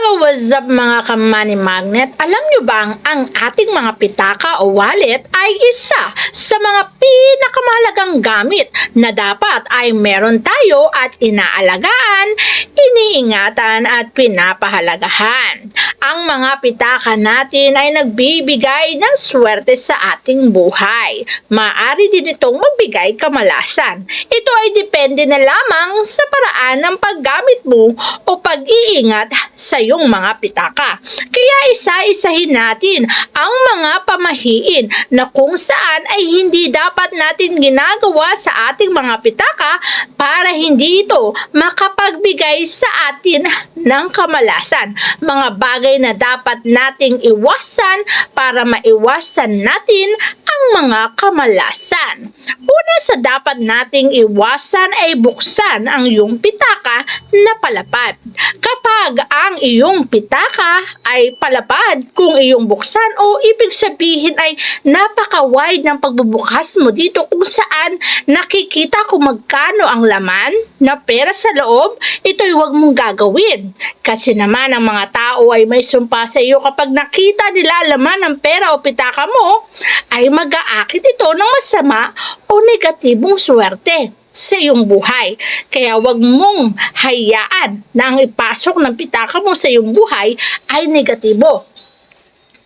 Hello, what's up mga ka-money magnet? Alam nyo bang ang ating mga pitaka o wallet ay isa sa mga pinakamahalagang gamit na dapat ay meron tayo at inaalagaan, iniingatan at pinapahalagahan. Ang mga pitaka natin ay nagbibigay ng swerte sa ating buhay. Maaari din itong magbigay kamalasan. Ito ay depende na lamang sa paraan ng paggamit mo o pag-iingat sa iyong mga pitaka. Kaya isa-isahin natin ang mga pamahiin na kung saan ay hindi dapat natin ginagawa sa ating mga pitaka para hindi ito makapagbigay sa atin ng kamalasan. Mga bagay na dapat nating iwasan para maiwasan natin ang mga kamalasan. Una sa dapat nating iwasan ay buksan ang iyong pitaka na palapad. Kapag ang iyong pitaka ay palapad, kung iyong buksan o ibig sabihin ay napaka-wide ng pagbubukas mo dito kung saan nakikita kung magkano ang laman na pera sa loob, ito'y huwag mong gagawin. Kasi naman ang mga tao ay may sumpa sa iyo kapag nakita nila laman ng pera o pitaka mo, ay mag-aakit ito ng masama o negatibong swerte sa iyong buhay. Kaya wag mong hayaan na ang ipasok ng pitaka mo sa iyong buhay ay negatibo.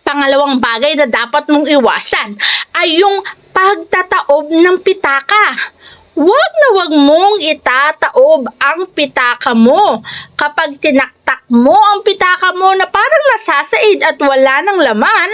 Pangalawang bagay na dapat mong iwasan ay yung pagtataob ng pitaka. Wag na wag mong itataob ang pitaka mo. Kapag tinaktak mo ang pitaka mo na parang nasasaid at wala ng laman,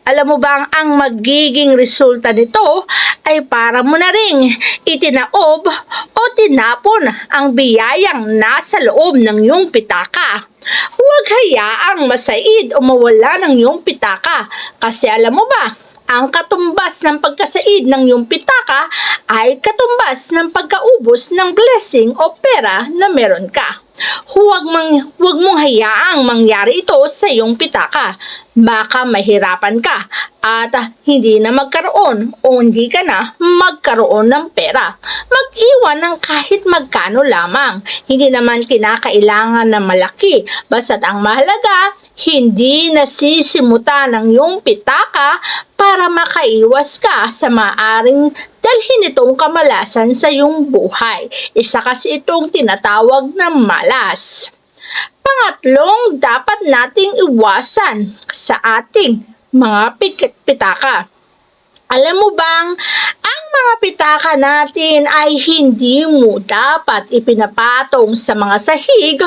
alam mo bang ang magiging resulta nito ay para mo na ring itinaob o tinapon ang biyayang nasa loob ng iyong pitaka. Huwag hayaang masaid o mawala ng iyong pitaka kasi alam mo ba, ang katumbas ng pagkasaid ng iyong pitaka ay katumbas ng pagkaubos ng blessing o pera na meron ka. Huwag mong hayaang mangyari ito sa iyong pitaka. Baka mahirapan ka at hindi na magkaroon o hindi ka na magkaroon ng pera. Mag-iwan ng kahit magkano lamang. Hindi naman kinakailangan na malaki. Basta't ang mahalaga, hindi nasisimutan ng iyong pitaka para makaiwas ka sa maaring dalhin itong kamalasan sa iyong buhay. Isa kasi itong tinatawag na malas. Pangatlong, dapat nating iwasan sa ating mga pitaka. Alam mo bang, ang mga pitaka natin ay hindi mo dapat ipinapatong sa mga sahig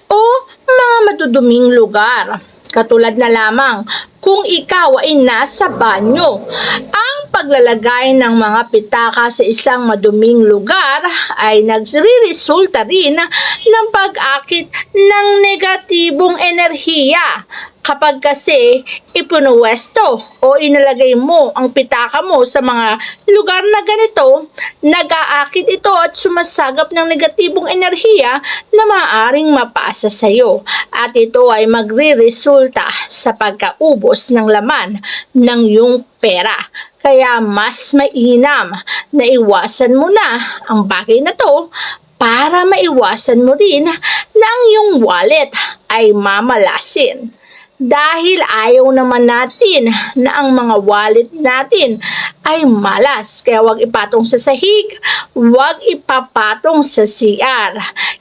o mga maduduming lugar. Katulad na lamang kung ikaw ay nasa banyo. Ang paglalagay ng mga pitaka sa isang maduming lugar ay nagre-resulta rin ng pag-akit ng negatibong enerhiya. Kapag kasi ipunuwesto o inalagay mo ang pitaka mo sa mga lugar na ganito, nag-aakit ito at sumasagap ng negatibong enerhiya na maaaring mapasa sa iyo. At ito ay magre-resulta sa pagkaubos ng laman ng iyong pera. Kaya mas mainam na iwasan mo na ang bagay na to para maiwasan mo rin na ang iyong wallet ay mamalasin. Dahil ayaw naman natin na ang mga wallet natin ay malas. Kaya huwag ipatong sa sahig, huwag ipapatong sa CR.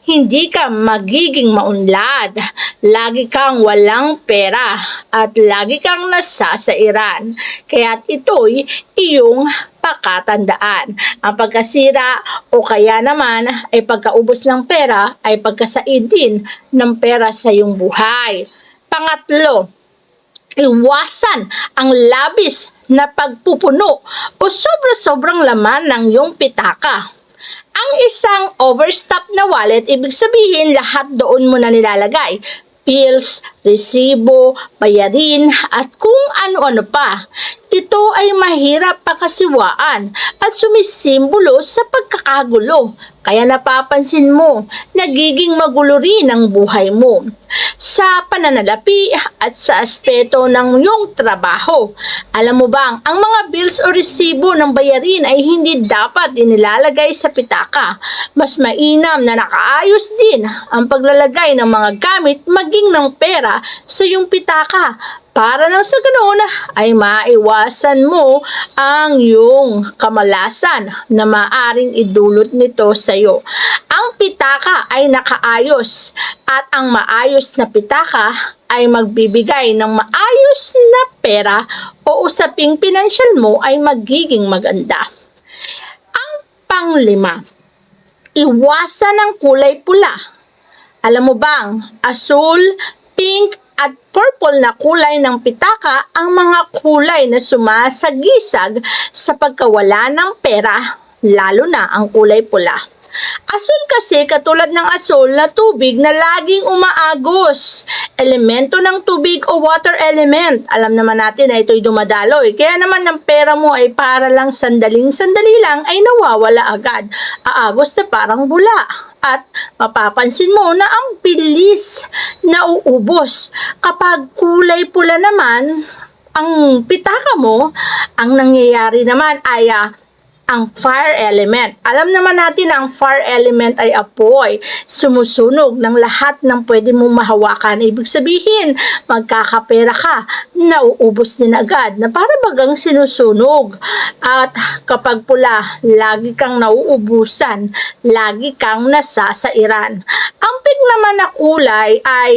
Hindi ka magiging maunlad. Lagi kang walang pera at lagi kang nasasairan. Kaya ito'y iyong pakatandaan. Ang pagkasira o kaya naman ay pagkaubos ng pera ay pagkasaid din ng pera sa iyong buhay. Pangatlo, iwasan ang labis na pagpupuno o sobra-sobrang laman ng iyong pitaka. Ang isang overstuffed na wallet, ibig sabihin lahat doon mo na nilalagay. Pills, resibo, bayarin at kung ano-ano pa. Ito ay mahirap pakasiwaan at sumisimbolo sa pagkakagulo. Kaya napapansin mo, nagiging magulo rin ang buhay mo sa pananalapi at sa aspeto ng iyong trabaho. Alam mo bang, ang mga bills o resibo ng bayarin ay hindi dapat inilalagay sa pitaka. Mas mainam na nakaayos din ang paglalagay ng mga gamit maging ng pera sa iyong pitaka para nang sa ganoon ay maiwasan mo ang iyong kamalasan na maaring idulot nito sa iyo. Ang pitaka ay nakaayos at ang maayos na pitaka ay magbibigay ng maayos na pera o usaping pinansyal mo ay magiging maganda. Ang panglima, iwasan ang kulay pula. Alam mo bang, asul, pink, at purple na kulay ng pitaka ang mga kulay na sumasagisag sa pagkawala ng pera, lalo na ang kulay pula. Asul kasi katulad ng asul na tubig na laging umaagos. Elemento ng tubig o water element. Alam naman natin na ito'y dumadaloy. Kaya naman ang pera mo ay para lang sandaling-sandali lang ay nawawala agad. Aagos na parang bula. At mapapansin mo na ang bilis na uubos. Kapag kulay pula naman, ang pitaka mo, ang nangyayari naman ay ang fire element. Alam naman natin na ang fire element ay apoy. Sumusunog ng lahat ng pwede mong mahawakan. Ibig sabihin, magkakapera ka, nauubos din agad na para bagang sinusunog. At kapag pula, lagi kang nauubusan, lagi kang nasasairan. Ang pink naman na kulay ay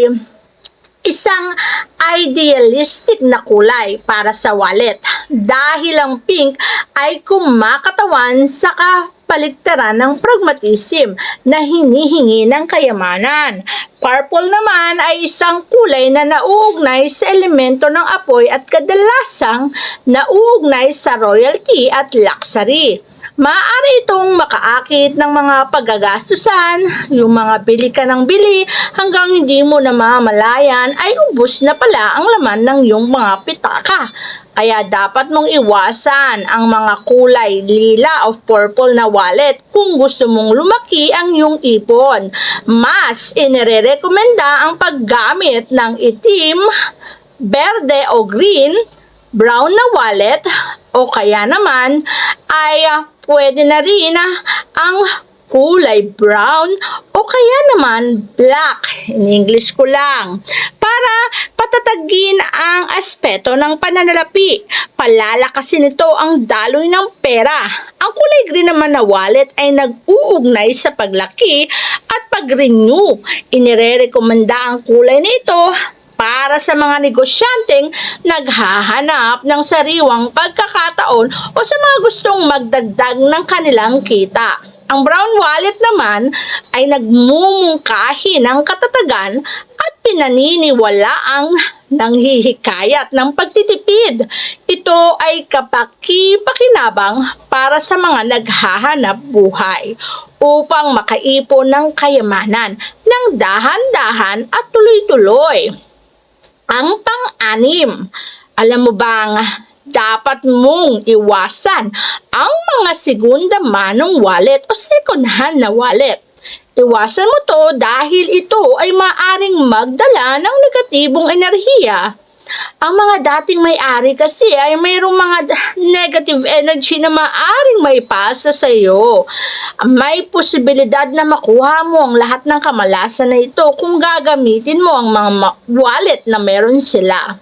isang idealistic na kulay para sa wallet dahil ang pink ay kumakatawan sa kapaligtaran ng pragmatism na hinihingi ng kayamanan. Purple naman ay isang kulay na nauugnay sa elemento ng apoy at kadalasang nauugnay sa royalty at luxury. Maaari itong makaakit ng mga paggagastusan, yung mga bili ka ng bili hanggang hindi mo namamalayan ay ubos na pala ang laman ng iyong mga pitaka. Kaya dapat mong iwasan ang mga kulay lila o purple na wallet kung gusto mong lumaki ang iyong ipon. Mas inirerekomenda ang paggamit ng itim, berde o green, brown na wallet o kaya naman ay pwede na rin ang kulay brown o kaya naman black, in English ko lang, para patatagin ang aspeto ng pananalapi. Palalakasin nito ang daloy ng pera. Ang kulay green naman na wallet ay nag-uugnay sa paglaki at pag-renew. Inirerekomenda ang kulay nito para sa mga negosyanteng naghahanap ng sariwang pagkakataon o sa mga gustong magdagdag ng kanilang kita. Ang brown wallet naman ay nagmumungkahi ng katatagan at pinaniniwalaang nanghihikayat ng pagtitipid. Ito ay kapaki-pakinabang para sa mga naghahanap buhay upang makaipon ng kayamanan ng dahan-dahan at tuloy-tuloy. Ang pang-anim, alam mo bang dapat mong iwasan ang mga segunda manong wallet o second hand na wallet. Iwasan mo to dahil ito ay maaring magdala ng negatibong enerhiya. Ang mga dating may-ari kasi ay mayroong mga negative energy na maaring maipasa sa iyo. May posibilidad na makuha mo ang lahat ng kamalasan na ito kung gagamitin mo ang mga wallet na meron sila.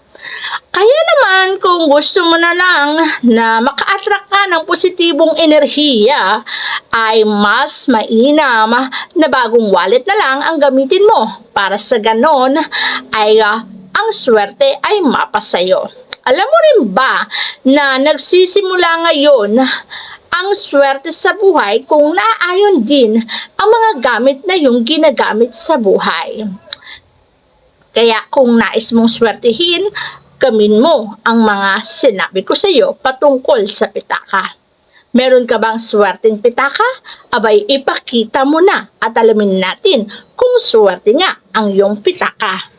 Kaya naman kung gusto mo na lang na maka-attract ka ng positibong enerhiya, ay mas mainam na bagong wallet na lang ang gamitin mo para sa ganon ay ang swerte ay mapasayo. Alam mo rin ba na nagsisimula ngayon ang swerte sa buhay kung naayon din ang mga gamit na yung ginagamit sa buhay? Kaya kung nais mong swertihin, gamin mo ang mga sinabi ko sa iyo patungkol sa pitaka. Meron ka bang swerteng pitaka? Abay, ipakita mo na at alamin natin kung swerte nga ang iyong pitaka.